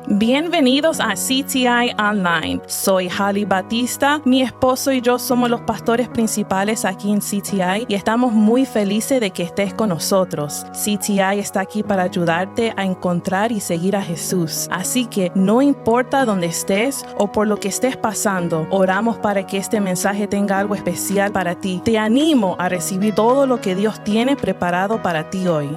Bienvenidos a CTI Online. Soy Hali Batista. Mi esposo y yo somos los pastores principales aquí en CTI y estamos muy felices de que estés con nosotros. CTI está aquí para ayudarte a encontrar y seguir a Jesús. Así que no importa dónde estés o por lo que estés pasando, oramos para que este mensaje tenga algo especial para ti. Te animo a recibir todo lo que Dios tiene preparado para ti hoy.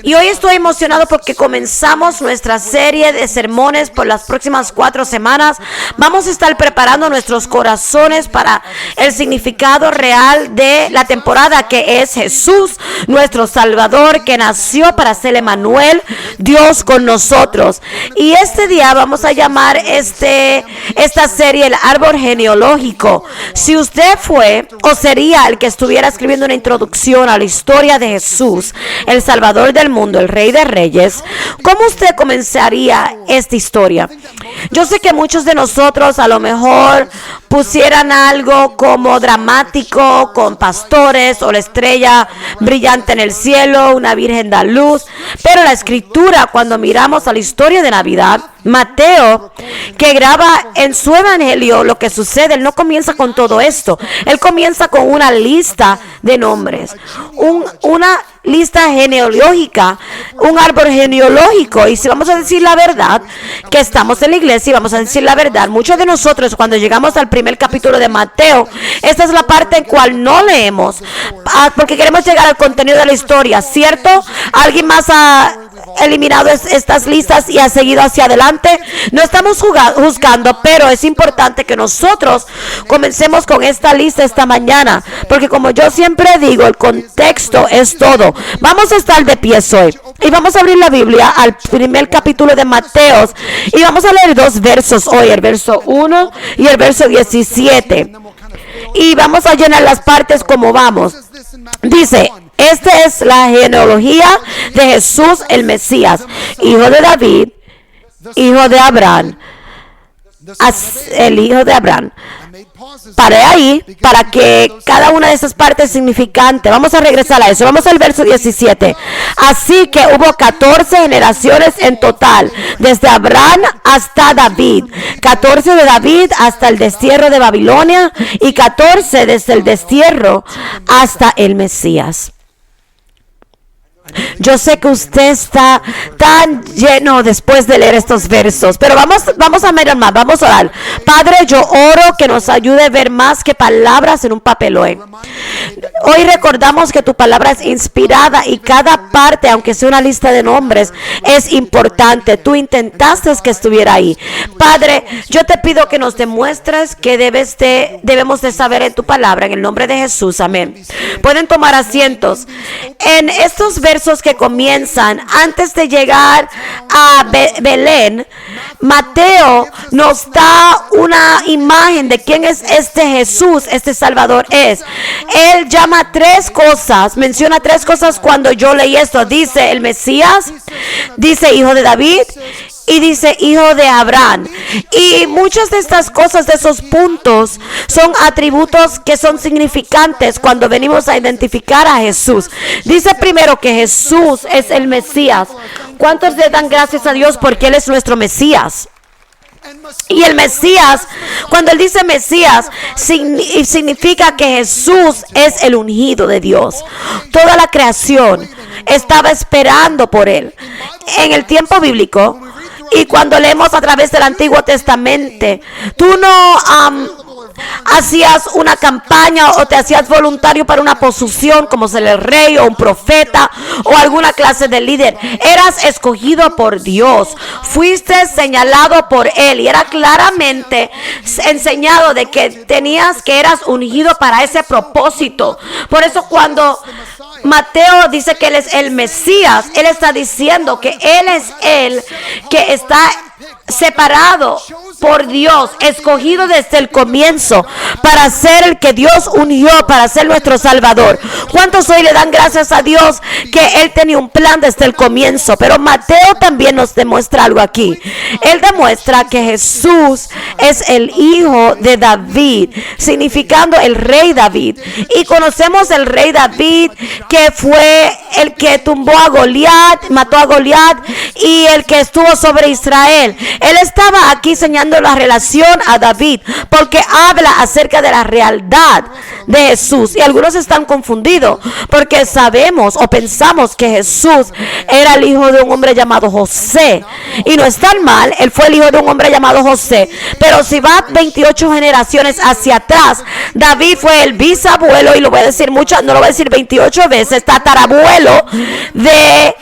Y hoy estoy emocionado porque comenzamos nuestra serie de sermones por las próximas 4 semanas. Vamos a estar preparando nuestros corazones para el significado real de la temporada, que es Jesús, nuestro Salvador, que nació para ser Emmanuel, Dios con nosotros. Y este día vamos a llamar esta serie el árbol genealógico. Si usted fue o sería el que estuviera escribiendo una introducción a la historia de Jesús, el Salvador del mundo, el Rey de Reyes, ¿cómo usted comenzaría esta historia? Yo sé que muchos de nosotros a lo mejor pusieran algo como dramático, con pastores o la estrella brillante en el cielo, una virgen da luz, pero la escritura, cuando miramos a la historia de Navidad, Mateo, que graba en su evangelio lo que sucede, él no comienza con todo esto, él comienza con una lista de nombres, una lista genealógica, un árbol genealógico. Y si vamos a decir la verdad, que estamos en la iglesia y vamos a decir la verdad, muchos de nosotros cuando llegamos al primer capítulo de Mateo, esta es la parte en cual no leemos, porque queremos llegar al contenido de la historia, ¿cierto? ¿Alguien más ha eliminado estas listas y ha seguido hacia adelante? No estamos juzgando, pero es importante que nosotros comencemos con esta lista esta mañana, porque como yo siempre digo, el contexto es todo. Vamos a estar de pie hoy y vamos a abrir la Biblia al primer capítulo de Mateo y vamos a leer 2 versos hoy, el verso 1 y el verso 17, y vamos a llenar las partes como vamos. Dice: esta es la genealogía de Jesús el Mesías, hijo de David, hijo de Abraham, el hijo de Abraham. Paré ahí para que cada una de esas partes es significante. Vamos a regresar a eso. Vamos al verso 17. Así que hubo 14 generaciones en total, desde Abraham hasta David, 14 de David hasta el destierro de Babilonia y 14 desde el destierro hasta el Mesías. Yo sé que usted está tan lleno después de leer estos versos, pero vamos a mirar más, vamos a orar. Padre, yo oro que nos ayude a ver más que palabras en un papel hoy. Hoy recordamos que tu palabra es inspirada y cada parte, aunque sea una lista de nombres, es importante. Tú intentaste que estuviera ahí. Padre, yo te pido que nos demuestres que debemos de saber en tu palabra, en el nombre de Jesús, amén. Pueden tomar asientos. En estos versos que comienzan antes de llegar a Belén, Mateo nos da una imagen de quién es este Jesús, este Salvador es. Él llama 3 cosas, menciona 3 cosas cuando yo leí esto. Dice el Mesías, dice hijo de David y dice hijo de Abraham. Y muchas de estas cosas, de esos puntos, son atributos que son significantes cuando venimos a identificar a Jesús. Dice primero que Jesús es el Mesías. ¿Cuántos le dan gracias a Dios porque Él es nuestro Mesías? Y el Mesías, cuando él dice Mesías, significa que Jesús es el ungido de Dios. Toda la creación estaba esperando por él. En el tiempo bíblico, y cuando leemos a través del Antiguo Testamento, tú no hacías una campaña o te hacías voluntario para una posición como ser el rey o un profeta o alguna clase de líder. Eras escogido por Dios, fuiste señalado por Él y era claramente enseñado de que eras ungido para ese propósito. Por eso cuando Mateo dice que Él es el Mesías, Él está diciendo que Él es el que está separado por Dios, escogido desde el comienzo para ser el que Dios unió, para ser nuestro Salvador. ¿Cuántos hoy le dan gracias a Dios que Él tenía un plan desde el comienzo? Pero Mateo también nos demuestra algo aquí. Él demuestra que Jesús es el hijo de David, significando el rey David. Y conocemos el rey David, que fue el que tumbó a Goliat, mató a Goliat, y el que estuvo sobre Israel. Él estaba aquí enseñando la relación a David, porque habla acerca de la realidad de Jesús. Y algunos están confundidos porque sabemos o pensamos que Jesús era el hijo de un hombre llamado José, y no es tan mal. Él fue el hijo de un hombre llamado José, pero si va 28 generaciones hacia atrás, David fue el bisabuelo, y lo voy a decir mucho, no lo voy a decir 28 veces, tatarabuelo de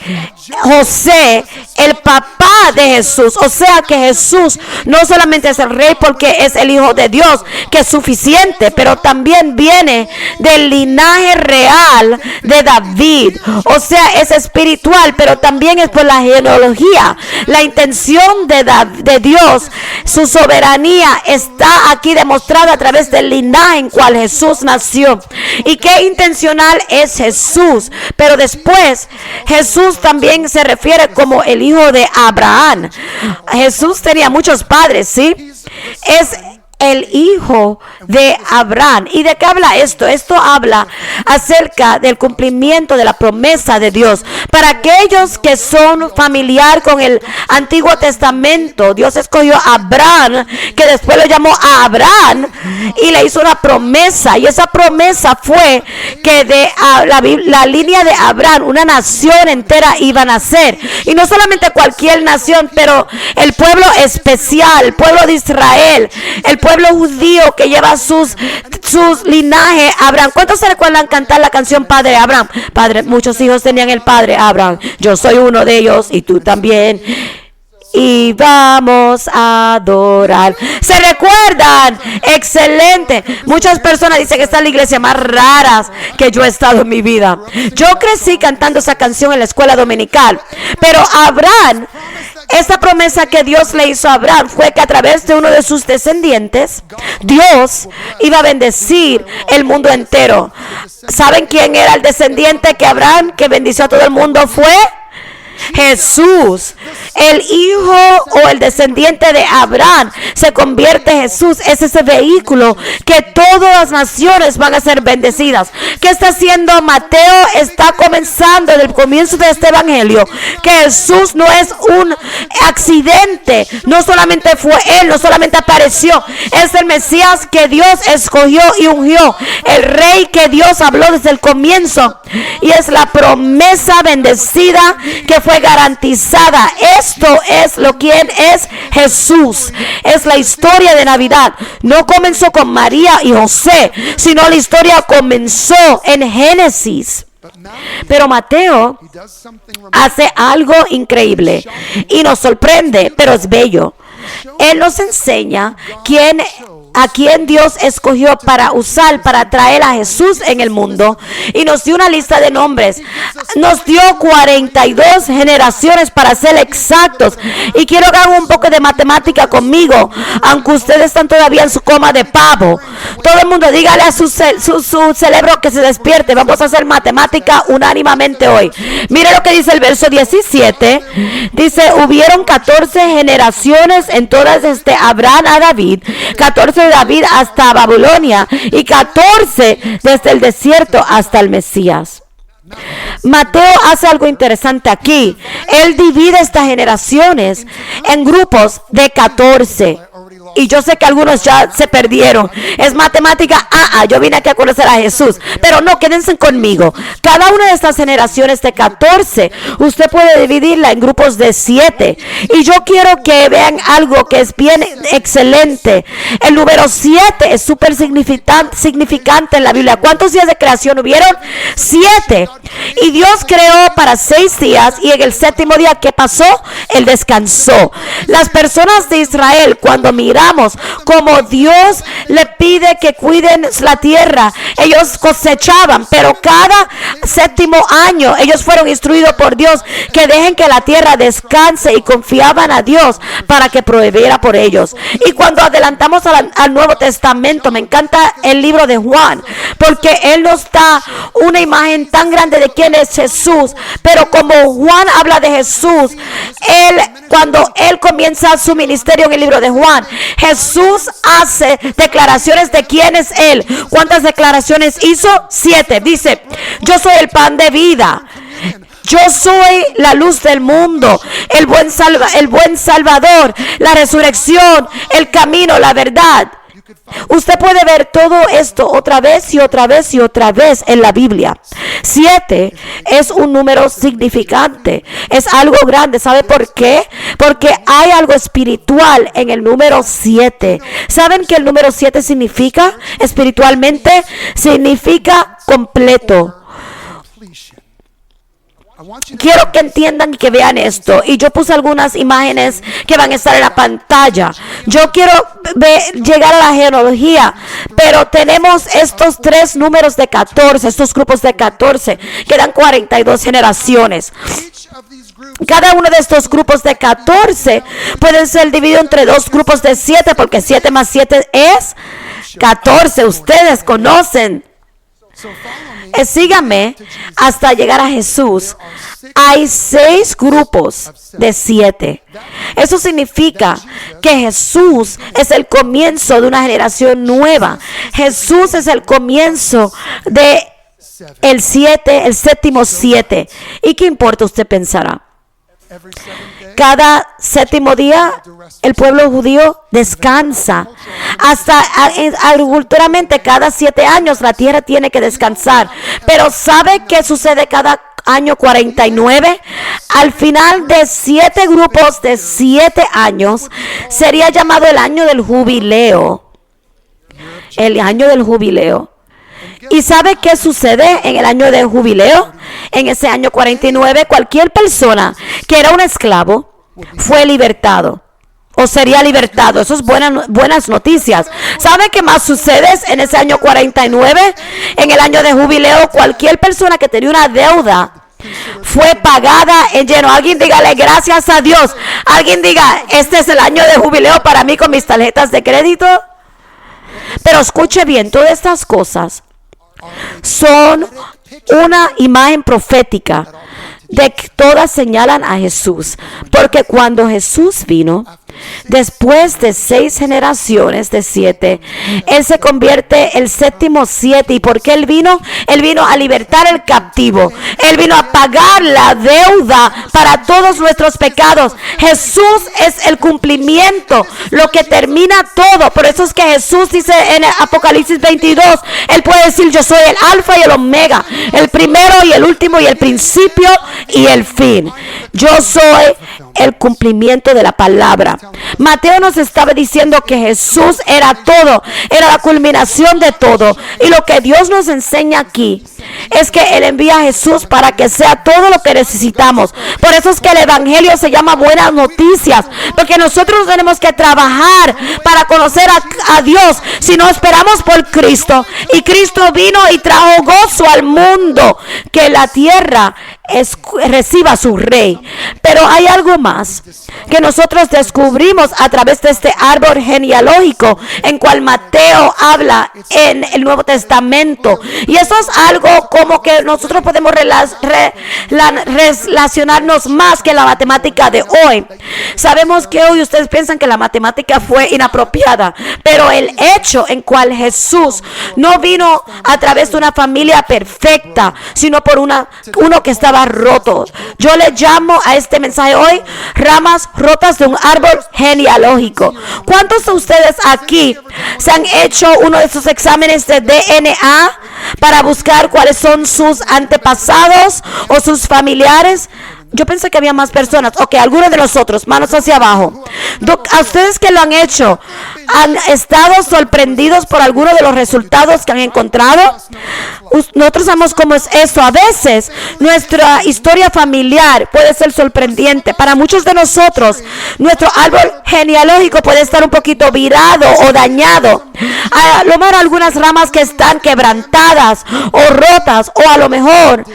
José, el papá de Jesús. O sea que Jesús no solamente es el rey porque es el hijo de Dios, que es suficiente, pero también viene del linaje real de David. O sea, es espiritual, pero también es por la genealogía. La intención de Dios, su soberanía, está aquí demostrada a través del linaje en cual Jesús nació. Y qué intencional es Jesús. Pero después Jesús también se refiere como el hijo de Abraham. Jesús tenía muchos padres, ¿sí? Es el hijo de Abraham. ¿Y de qué habla esto? Esto habla acerca del cumplimiento de la promesa de Dios. Para aquellos que son familiar con el Antiguo Testamento, Dios escogió a Abraham, que después lo llamó a Abraham, y le hizo una promesa. Y esa promesa fue que de la línea de Abraham, una nación entera iba a nacer. Y no solamente cualquier nación, pero el pueblo especial, el pueblo de Israel, el pueblo judío que lleva sus linajes. Abraham, ¿cuántos se recuerdan cantar la canción Padre Abraham? Padre, muchos hijos tenían el padre Abraham. Yo soy uno de ellos y tú también. Y vamos a adorar. ¿Se recuerdan? Excelente. Muchas personas dicen que esta es la iglesia más rara que yo he estado en mi vida. Yo crecí cantando esa canción en la escuela dominical. Pero Abraham, esa promesa que Dios le hizo a Abraham fue que a través de uno de sus descendientes, Dios iba a bendecir el mundo entero. ¿Saben quién era el descendiente que Abraham, que bendició a todo el mundo, fue? Jesús. El hijo o el descendiente de Abraham se convierte en Jesús. Es ese vehículo que todas las naciones van a ser bendecidas. ¿Qué está haciendo Mateo? Está comenzando desde el comienzo de este evangelio que Jesús no es un accidente. No solamente fue él, no solamente apareció. Es el Mesías que Dios escogió y ungió, el rey que Dios habló desde el comienzo, y es la promesa bendecida que fue garantizada. Esto es lo que es Jesús. Es la historia de Navidad. No comenzó con María y José, sino la historia comenzó en Génesis. Pero Mateo hace algo increíble y nos sorprende, pero es bello. Él nos enseña a quien Dios escogió para usar, para traer a Jesús en el mundo, y nos dio una lista de nombres. Nos dio 42 generaciones para ser exactos, y quiero que hagan un poco de matemática conmigo, aunque ustedes están todavía en su coma de pavo. Todo el mundo dígale a su cerebro que se despierte. Vamos a hacer matemática unánimamente hoy. Mire lo que dice el verso 17. Dice: hubieron 14 generaciones en todas desde Abraham a David, 14 de David hasta Babilonia, y 14 desde el desierto hasta el Mesías. Mateo hace algo interesante aquí. Él divide estas generaciones en grupos de 14. Y yo sé que algunos ya se perdieron. Es matemática. Yo vine aquí a conocer a Jesús. Pero no, quédense conmigo. Cada una de estas generaciones de 14, usted puede dividirla en grupos de 7. Y yo quiero que vean algo que es bien excelente. El número 7 es súper significante en la Biblia. ¿Cuántos días de creación hubieron? 7. Y Dios creó para 6 días. Y en el séptimo día, ¿qué pasó? Él descansó. Las personas de Israel, cuando miramos como Dios le pide que cuiden la tierra, ellos cosechaban, pero cada séptimo año ellos fueron instruidos por Dios que dejen que la tierra descanse, y confiaban a Dios para que proveyera por ellos. Y cuando adelantamos al Nuevo Testamento, me encanta el libro de Juan, porque él nos da una imagen tan grande de quién es Jesús. Pero como Juan habla de Jesús, cuando él comienza su ministerio en el libro de Juan, Jesús hace declaraciones de quién es él. ¿Cuántas declaraciones hizo? 7. Dice: yo soy el pan de vida. Yo soy la luz del mundo, el buen Salvador, la resurrección, el camino, la verdad. Usted puede ver todo esto otra vez y otra vez y otra vez en la Biblia. 7 es un número significante, es algo grande. ¿Sabe por qué? Porque hay algo espiritual en el número 7. ¿Saben qué el número 7 significa? Espiritualmente significa completo. Quiero que entiendan y que vean esto. Y yo puse algunas imágenes que van a estar en la pantalla. Yo quiero llegar a la genealogía, pero tenemos estos 3 números de 14, estos grupos de 14, que dan 42 generaciones. Cada uno de estos grupos de 14 pueden ser divididos entre 2 grupos de 7, porque 7 más 7 es 14. Ustedes conocen. Síganme hasta llegar a Jesús. Hay 6 grupos de 7. Eso significa que Jesús es el comienzo de una generación nueva. Jesús es el comienzo de el 7, el séptimo 7. ¿Y qué importa? Usted pensará. Cada séptimo día el pueblo judío descansa. Hasta agriculturalmente cada 7 años la tierra tiene que descansar. Pero ¿sabe qué sucede cada año 49? Al final de 7 grupos de 7 años sería llamado el año del jubileo. El año del jubileo. ¿Y sabe qué sucede en el año de jubileo? En ese año 49, cualquier persona que era un esclavo fue libertado o sería libertado. Eso es buenas noticias. ¿Sabe qué más sucede en ese año 49? En el año de jubileo, cualquier persona que tenía una deuda fue pagada en lleno. Alguien dígale gracias a Dios. Alguien diga, este es el año de jubileo para mí con mis tarjetas de crédito. Pero escuche bien, todas estas cosas son una imagen profética de que todas señalan a Jesús, porque cuando Jesús vino, después de 6 generaciones de 7, Él se convierte el séptimo 7. ¿Y por qué Él vino? Él vino a libertar al captivo. Él vino a pagar la deuda para todos nuestros pecados. Jesús es el cumplimiento, lo que termina todo. Por eso es que Jesús dice en Apocalipsis 22, Él puede decir, yo soy el alfa y el omega, el primero y el último y el principio y el fin. Yo soy el cumplimiento de la palabra. Mateo nos estaba diciendo que Jesús era todo, era la culminación de todo. Y lo que Dios nos enseña aquí es que Él envía a Jesús para que sea todo lo que necesitamos. Por eso es que el evangelio se llama buenas noticias, porque nosotros tenemos que trabajar para conocer a Dios si no esperamos por Cristo. Y Cristo vino y trajo gozo al mundo, que la tierra reciba a su rey. Pero hay algo más que nosotros descubrimos a través de este árbol genealógico en cual Mateo habla en el Nuevo Testamento, y eso es algo como que nosotros podemos relacionarnos más que la matemática de hoy. Sabemos que hoy ustedes piensan que la matemática fue inapropiada, pero el hecho en cual Jesús no vino a través de una familia perfecta, sino por uno que estaba roto. Yo le llamo a este mensaje hoy ramas rotas de un árbol genealógico. ¿Cuántos de ustedes aquí se han hecho uno de esos exámenes de DNA para buscar cuáles son sus antepasados o sus familiares? Yo pensé que había más personas. Ok, algunos de nosotros, manos hacia abajo. A ustedes que lo han hecho, ¿han estado sorprendidos por alguno de los resultados que han encontrado? Nosotros sabemos cómo es eso. A veces nuestra historia familiar puede ser sorprendente. Para muchos de nosotros, nuestro árbol genealógico puede estar un poquito virado o dañado. A lo mejor algunas ramas que están quebrantadas o rotas, o a lo mejor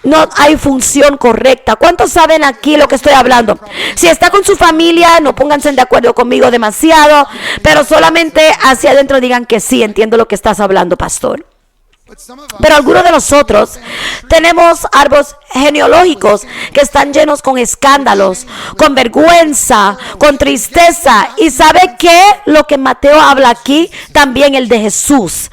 no hay función correcta. ¿Cuántos saben aquí lo que estoy hablando? Si está con su familia, no pónganse de acuerdo conmigo demasiado, pero solamente hacia adentro digan que sí, entiendo lo que estás hablando, pastor. Pero algunos de nosotros tenemos árboles genealógicos que están llenos con escándalos, con vergüenza, con tristeza. ¿Y sabe qué? Lo que Mateo habla aquí, también el de Jesús.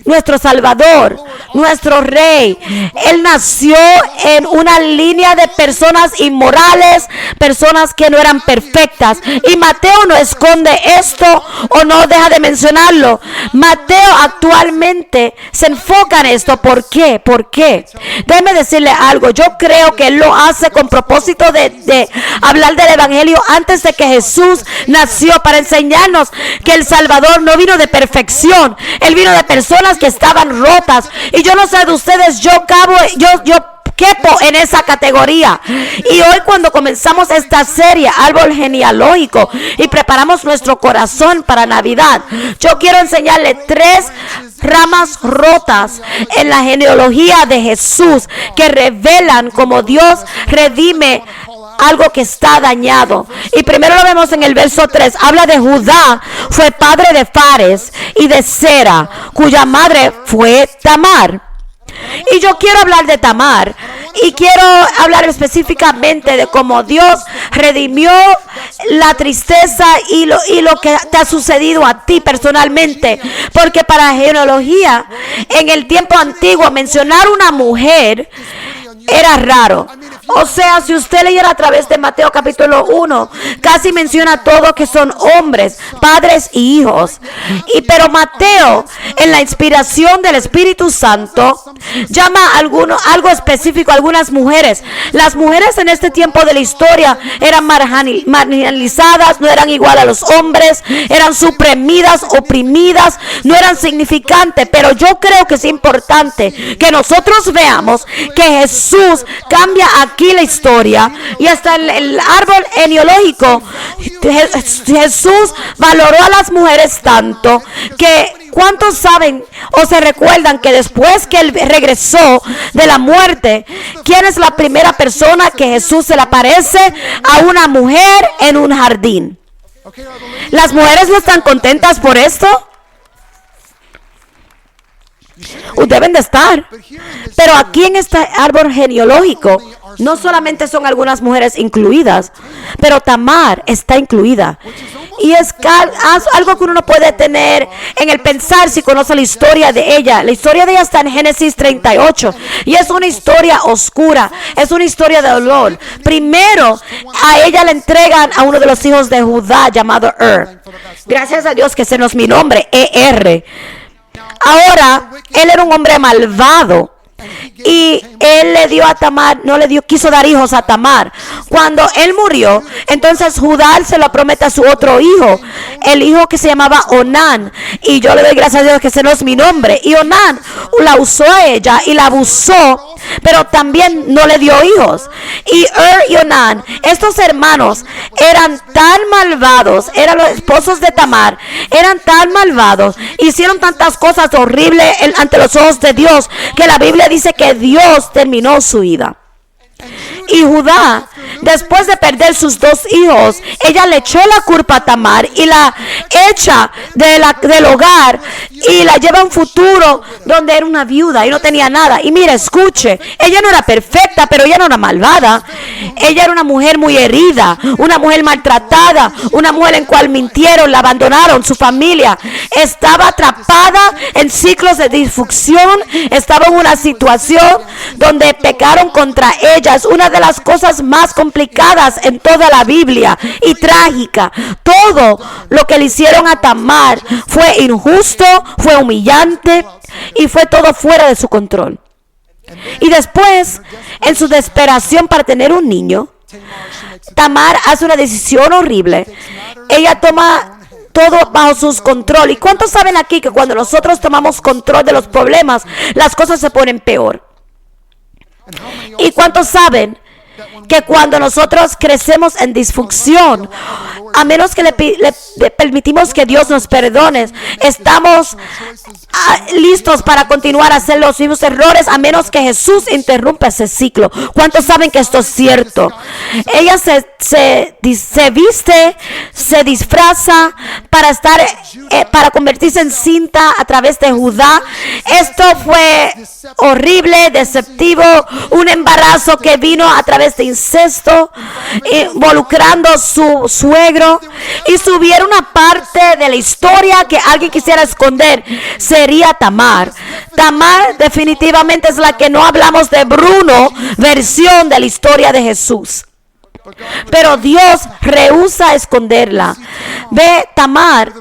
nuestro Salvador, nuestro Rey. Él nació en una línea de personas inmorales, personas que no eran perfectas. Y Mateo no esconde esto o no deja de mencionarlo. Mateo actualmente se enfoca en esto. ¿Por qué? ¿Por qué? Déjeme decirle algo. Yo creo que él lo hace con propósito de hablar del Evangelio antes de que Jesús nació, para enseñarnos que el Salvador no vino de perfección. Él vino de personas que estaban rotas. Y yo no sé de ustedes, yo quepo en esa categoría. Y hoy, cuando comenzamos esta serie Árbol Genealógico y preparamos nuestro corazón para Navidad, yo quiero enseñarle 3 ramas rotas en la genealogía de Jesús que revelan cómo Dios redime algo que está dañado. Y primero lo vemos en el verso 3. Habla de Judá, fue padre de Fares y de Sera, cuya madre fue Tamar. Y yo quiero hablar de Tamar y quiero hablar específicamente de cómo Dios redimió la tristeza y lo que te ha sucedido a ti personalmente. Porque para genealogía, en el tiempo antiguo, mencionar una mujer era raro. O sea, si usted leyera a través de Mateo capítulo 1, casi menciona todo que son hombres, padres y hijos. Pero Mateo, en la inspiración del Espíritu Santo, llama algo específico a algunas mujeres. Las mujeres en este tiempo de la historia eran marginalizadas, no eran igual a los hombres, eran suprimidas, oprimidas, no eran significantes. Pero yo creo que es importante que nosotros veamos que Jesús cambia aquí la historia, y hasta el árbol genealógico Jesús valoró a las mujeres tanto que, ¿cuántos saben o se recuerdan que después que él regresó de la muerte, quién es la primera persona que Jesús se le aparece? A una mujer en un jardín. ¿Las mujeres no están contentas por esto? Deben de estar. Pero aquí en este árbol genealógico no solamente son algunas mujeres incluidas, pero Tamar está incluida. Y es algo que uno no puede tener en el pensar si conoce la historia de ella. La historia de ella está en Génesis 38. Y es una historia oscura. Es una historia de dolor. Primero, a ella le entregan a uno de los hijos de Judá llamado Gracias a Dios que ese no es mi nombre, E.R. Ahora, él era un hombre malvado. Y él le dio a Tamar, quiso dar hijos a Tamar. Cuando él murió, entonces Judá se lo promete a su otro hijo, el hijo que se llamaba Onán. Y yo le doy gracias a Dios que ese no es mi nombre. Y Onán la usó a ella y la abusó, pero también no le dio hijos. Y y Onán, estos hermanos, eran tan malvados, eran los esposos de Tamar, eran tan malvados, hicieron tantas cosas horribles ante los ojos de Dios, que la Biblia dice que Dios terminó su vida. Y Judá, después de perder sus 2 hijos, ella le echó la culpa a Tamar y la echa del hogar y la lleva a un futuro donde era una viuda y no tenía nada. Y mire, escuche, ella no era perfecta, pero ella no era malvada. Ella era una mujer muy herida, una mujer maltratada, una mujer en cual mintieron, la abandonaron, su familia estaba atrapada en ciclos de disfunción, estaba en una situación donde pecaron contra ella. Es una de las cosas más complicadas en toda la Biblia y trágica. Todo lo que le hicieron a Tamar fue injusto, fue humillante y fue todo fuera de su control. Y después, en su desesperación para tener un niño, Tamar hace una decisión horrible. Ella toma todo bajo sus control. ¿Y cuántos saben aquí que cuando nosotros tomamos control de los problemas, las cosas se ponen peor? ¿Y cuántos saben que cuando nosotros crecemos en disfunción, a menos que le permitimos que Dios nos perdone, estamos listos para continuar a hacer los mismos errores, a menos que Jesús interrumpa ese ciclo? ¿Cuántos saben que esto es cierto? Ella se viste, se disfraza para convertirse en cinta a través de Judá. Esto fue horrible, deceptivo, un embarazo que vino a través de incesto, involucrando su suegro libro y si hubiera una parte de la historia que alguien quisiera esconder, sería Tamar. Tamar definitivamente es la que no hablamos de Bruno, versión de la historia de Jesús. Pero Dios rehúsa esconderla. Ve, Tamar,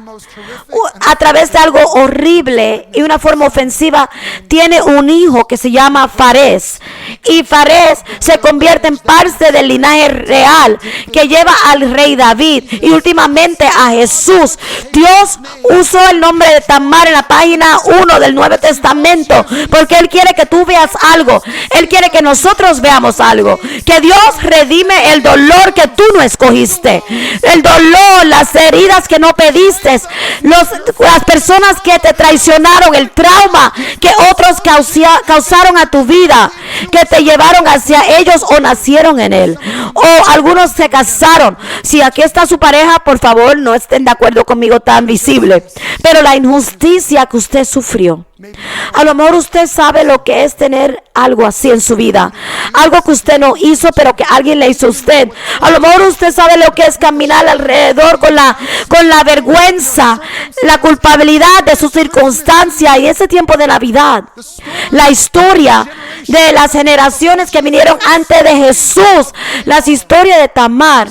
a través de algo horrible y una forma ofensiva, tiene un hijo que se llama Fares. Y Fares se convierte en parte del linaje real que lleva al rey David y últimamente a Jesús. Dios usó el nombre de Tamar en la página 1 del Nuevo Testamento porque Él quiere que tú veas algo. Él quiere que nosotros veamos algo. Que Dios redime el dolor que tú no escogiste, el dolor, las heridas que no pediste, las personas que te traicionaron, el trauma que otros causaron a tu vida, que te llevaron hacia ellos o nacieron en él, o algunos se casaron. Si aquí está su pareja, por favor no estén de acuerdo conmigo tan visible, pero la injusticia que usted sufrió, a lo mejor usted sabe lo que es tener algo así en su vida, algo que usted no hizo pero que alguien le hizo a usted. A lo mejor usted sabe lo que es caminar alrededor con la vergüenza, la culpabilidad de su circunstancia. Y ese tiempo de Navidad, la historia de las generaciones que vinieron antes de Jesús, las historias de Tamar,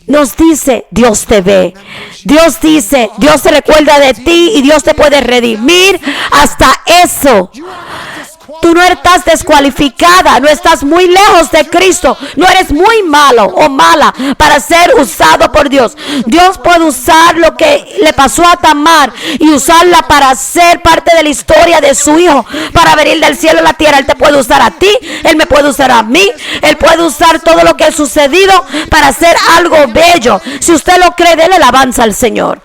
nos dice, Dios te ve. Dios dice, Dios se recuerda de ti y Dios te puede redimir hasta eso. Tú no estás descualificada, no estás muy lejos de Cristo, no eres muy malo o mala para ser usado por Dios. Dios puede usar lo que le pasó a Tamar y usarla para ser parte de la historia de su hijo, para venir del cielo a la tierra. Él te puede usar a ti, Él me puede usar a mí, Él puede usar todo lo que ha sucedido para hacer algo bello. Si usted lo cree, déle alabanza al Señor.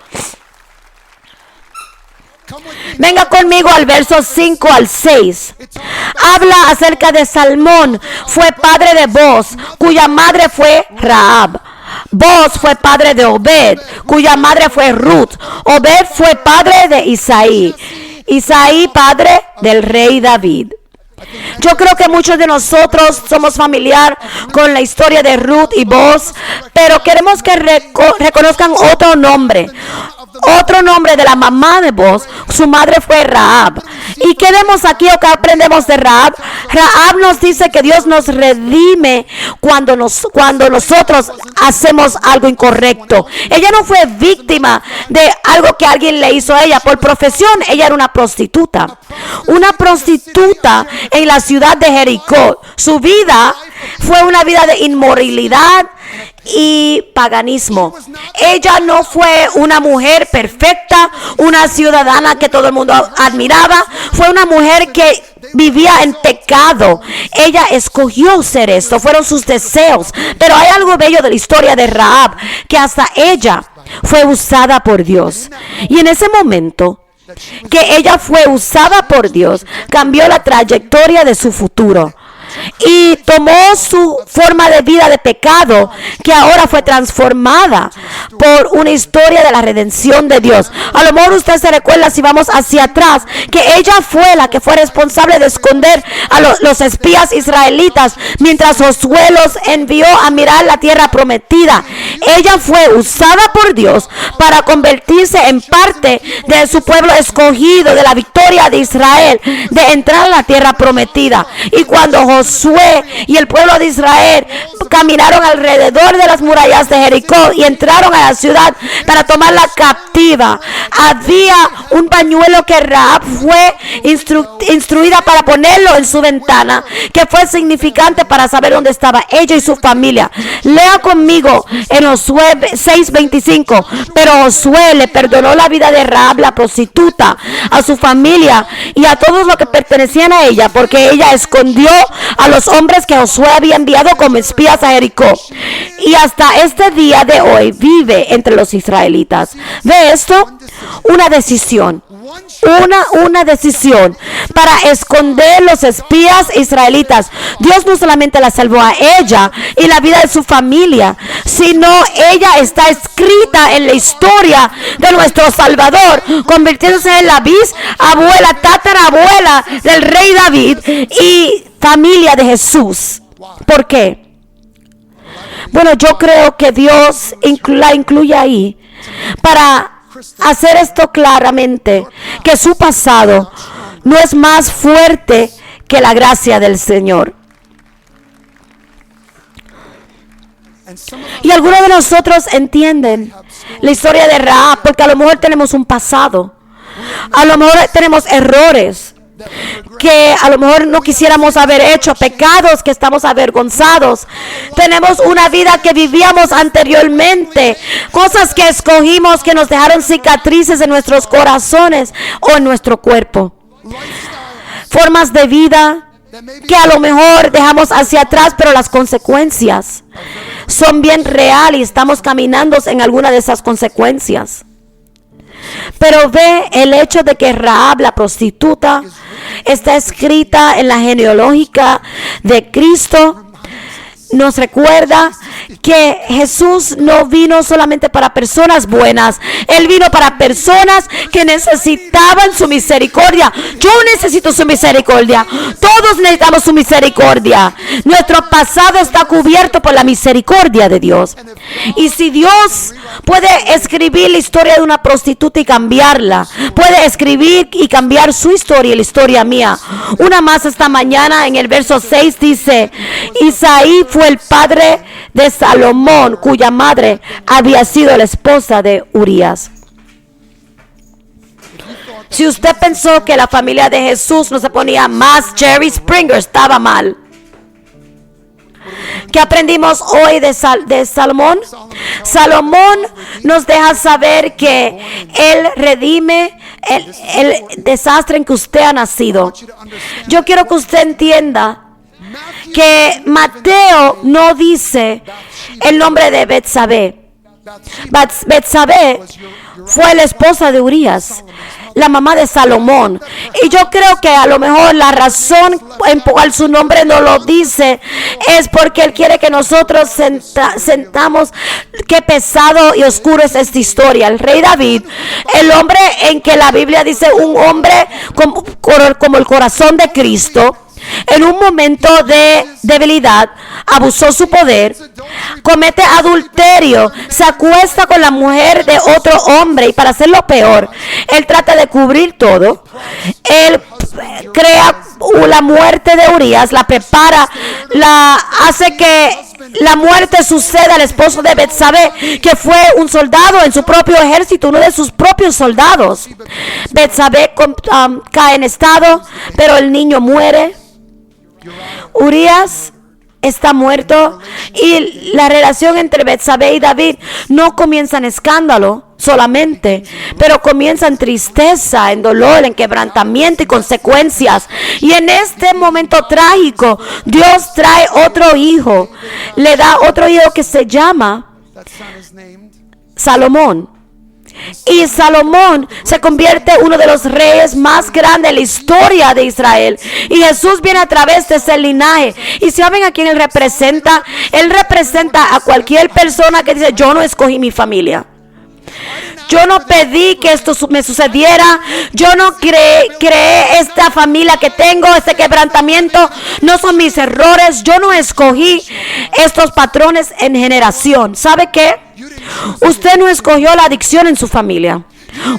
Venga conmigo al verso 5 al 6. Habla acerca de Salmón, fue padre de Boz, cuya madre fue Rahab. Boz fue padre de Obed, cuya madre fue Ruth. Obed fue padre de Isaí. Isaí padre del rey David. Yo creo que muchos de nosotros somos familiar con la historia de Ruth y Boz, pero queremos que reconozcan otro nombre. Otro nombre de la mamá de Boz, su madre fue Rahab. ¿Y qué vemos aquí o qué aprendemos de Rahab? Rahab nos dice que Dios nos redime cuando nosotros hacemos algo incorrecto. Ella no fue víctima de algo que alguien le hizo a ella. Por profesión, ella era una prostituta. Una prostituta en la ciudad de Jericó. Su vida fue una vida de inmoralidad y paganismo. Ella no fue una mujer perfecta, una ciudadana que todo el mundo admiraba. Fue una mujer que vivía en pecado. Ella escogió ser esto, fueron sus deseos. Pero hay algo bello de la historia de Rahab, que hasta ella fue usada por Dios. Y en ese momento que ella fue usada por Dios, cambió la trayectoria de su futuro. Y tomó su forma de vida de pecado, que ahora fue transformada por una historia de la redención de Dios. A lo mejor usted se recuerda, si vamos hacia atrás, que ella fue la que fue responsable de esconder a los espías israelitas mientras Josué los envió a mirar la tierra prometida. Ella fue usada por Dios para convertirse en parte de su pueblo escogido, de la victoria de Israel, de entrar a la tierra prometida. Y cuando Josué y el pueblo de Israel caminaron alrededor de las murallas de Jericó y entraron a la ciudad para tomarla captiva, había un pañuelo que Rahab fue instruida para ponerlo en su ventana, que fue significante para saber dónde estaba ella y su familia. Lea conmigo en Josué 6:25. Pero Josué le perdonó la vida de Rahab, la prostituta, a su familia y a todos los que pertenecían a ella, porque ella escondió a los hombres que Josué había enviado como espías a Jericó. Y hasta este día de hoy vive entre los israelitas. ¿Ve esto? Una decisión. Una decisión para esconder los espías israelitas. Dios no solamente la salvó a ella y la vida de su familia, sino ella está escrita en la historia de nuestro Salvador, convirtiéndose en la bisabuela, tatarabuela del rey David y familia de Jesús. ¿Por qué? Bueno, yo creo que Dios la incluye ahí para hacer esto claramente, que su pasado no es más fuerte que la gracia del Señor. Y algunos de nosotros entienden la historia de Rahab porque a lo mejor tenemos un pasado, a lo mejor tenemos errores que a lo mejor no quisiéramos haber hecho, pecados que estamos avergonzados, tenemos una vida que vivíamos anteriormente, cosas que escogimos que nos dejaron cicatrices en nuestros corazones o en nuestro cuerpo, formas de vida que a lo mejor dejamos hacia atrás, pero las consecuencias son bien reales y estamos caminando en alguna de esas consecuencias. Pero ve el hecho de que Rahab, la prostituta, está escrita en la genealógica de Cristo. Nos recuerda que Jesús no vino solamente para personas buenas. Él vino para personas que necesitaban su misericordia. Yo necesito su misericordia. Todos necesitamos su misericordia. Nuestro pasado está cubierto por la misericordia de Dios. Y si Dios puede escribir la historia de una prostituta y cambiarla, puede escribir y cambiar su historia y la historia mía. Una más esta mañana en el verso 6 dice: Isaí fue el padre de Salomón, cuya madre había sido la esposa de Urías. Si usted pensó que la familia de Jesús no se ponía más Jerry Springer, estaba mal. ¿Qué aprendimos hoy de Salomón? Salomón nos deja saber que Él redime el desastre en que usted ha nacido. Yo quiero que usted entienda que Mateo no dice el nombre de Betsabé. Betsabé fue la esposa de Urías, la mamá de Salomón. Y yo creo que a lo mejor la razón en cual su nombre no lo dice es porque Él quiere que nosotros sentamos qué pesado y oscuro es esta historia. El rey David, el hombre en que la Biblia dice un hombre como el corazón de Cristo, en un momento de debilidad, abusó su poder, comete adulterio, se acuesta con la mujer de otro hombre y para hacerlo peor, él trata de cubrir todo. Él crea la muerte de Urías, la prepara, hace que la muerte suceda al esposo de Betsabé, que fue un soldado en su propio ejército, uno de sus propios soldados. Betsabé cae en estado, pero el niño muere. Urías está muerto y la relación entre Betsabé y David no comienza en escándalo solamente, pero comienza en tristeza, en dolor, en quebrantamiento y consecuencias. Y en este momento trágico, Dios trae otro hijo, le da otro hijo que se llama Salomón. Y Salomón se convierte en uno de los reyes más grandes de la historia de Israel. Y Jesús viene a través de ese linaje. Y saben a quién Él representa. Él representa a cualquier persona que dice: yo no escogí mi familia. Yo no pedí que esto me sucediera. Yo no creé esta familia que tengo, este quebrantamiento. No son mis errores. Yo no escogí estos patrones en generación. ¿Sabe qué? Usted no escogió la adicción en su familia.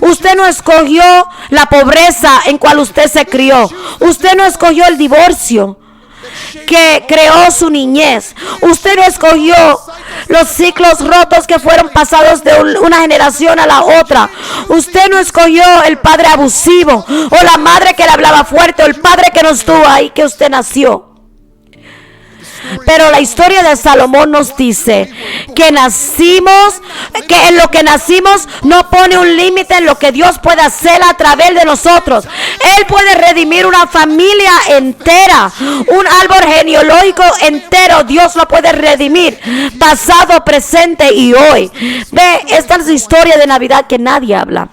Usted no escogió la pobreza en cual usted se crió. Usted no escogió el divorcio que creó su niñez. Usted no escogió los ciclos rotos que fueron pasados de una generación a la otra. Usted no escogió el padre abusivo o la madre que le hablaba fuerte o el padre que no estuvo ahí que usted nació. Pero la historia de Salomón nos dice que en lo que nacimos no pone un límite en lo que Dios puede hacer a través de nosotros. Él puede redimir una familia entera, un árbol genealógico entero. Dios lo puede redimir, pasado, presente y hoy. Ve, esta es la historia de Navidad que nadie habla.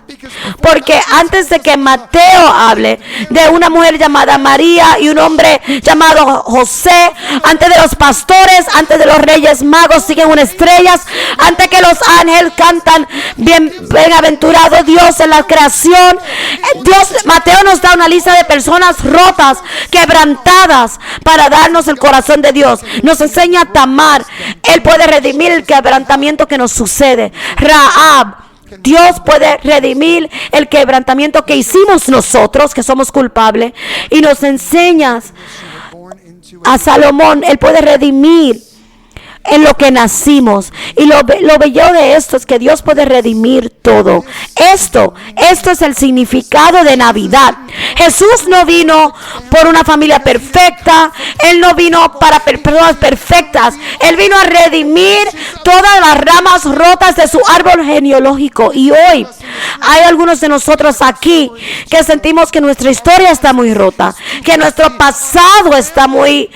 Porque antes de que Mateo hable de una mujer llamada María y un hombre llamado José, antes de los pastores, antes de los reyes magos siguen unas estrellas, antes que los ángeles cantan bienaventurado Dios en la creación. Mateo nos da una lista de personas rotas, quebrantadas, para darnos el corazón de Dios. Nos enseña a Tamar. Él puede redimir el quebrantamiento que nos sucede. Rahab, Dios puede redimir el quebrantamiento que hicimos nosotros, que somos culpables. Y nos enseñas a Salomón, él puede redimir en lo que nacimos. Y lo bello de esto es que Dios puede redimir todo. Esto es el significado de Navidad. Jesús no vino por una familia perfecta. Él no vino para personas perfectas. Él vino a redimir todas las ramas rotas de su árbol genealógico. Y hoy hay algunos de nosotros aquí que sentimos que nuestra historia está muy rota, que nuestro pasado está muy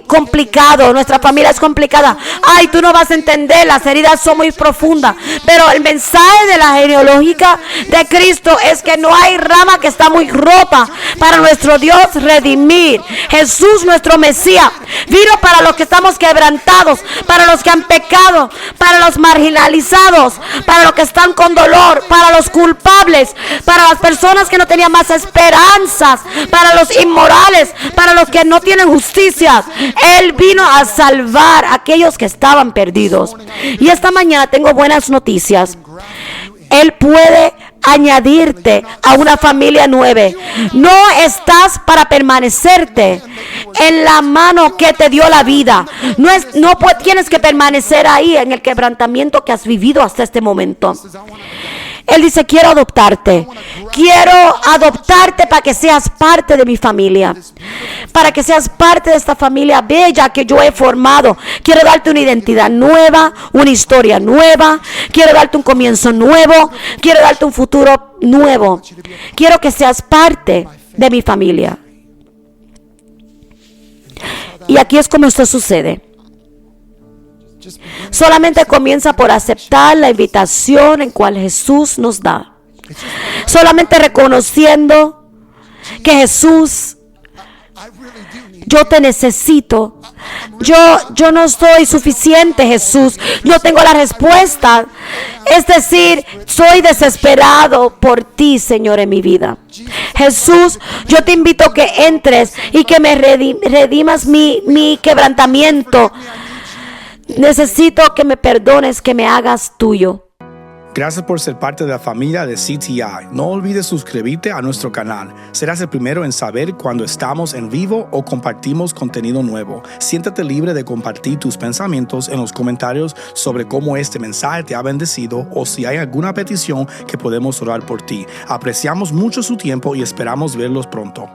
complicado, nuestra familia es complicada. Ay, tú no vas a entender, las heridas son muy profundas. Pero el mensaje de la genealógica de Cristo es que no hay rama que está muy rota para nuestro Dios redimir. Jesús, nuestro Mesías, vino para los que estamos quebrantados, para los que han pecado, para los marginalizados, para los que están con dolor, para los culpables, para las personas que no tenían más esperanzas, para los inmorales, para los que no tienen justicia. Él vino a salvar a aquellos que estaban perdidos. Y esta mañana tengo buenas noticias. Él puede añadirte a una familia nueva. No estás para permanecerte en la mano que te dio la vida. Tienes que permanecer ahí en el quebrantamiento que has vivido hasta este momento. Él dice, quiero adoptarte para que seas parte de mi familia, para que seas parte de esta familia bella que yo he formado. Quiero darte una identidad nueva, una historia nueva, quiero darte un comienzo nuevo, quiero darte un futuro nuevo. Quiero que seas parte de mi familia. Y aquí es como esto sucede. Solamente comienza por aceptar la invitación en cual Jesús nos da. Solamente reconociendo que Jesús, yo te necesito. Yo no soy suficiente, Jesús. No tengo la respuesta. Es decir, soy desesperado por ti, Señor, en mi vida. Jesús, yo te invito a que entres y que me redimas mi quebrantamiento. Necesito que me perdones, que me hagas tuyo. Gracias por ser parte de la familia de CTI. No olvides suscribirte a nuestro canal. Serás el primero en saber cuando estamos en vivo o compartimos contenido nuevo. Siéntate libre de compartir tus pensamientos en los comentarios sobre cómo este mensaje te ha bendecido o si hay alguna petición que podemos orar por ti. Apreciamos mucho su tiempo y esperamos verlos pronto.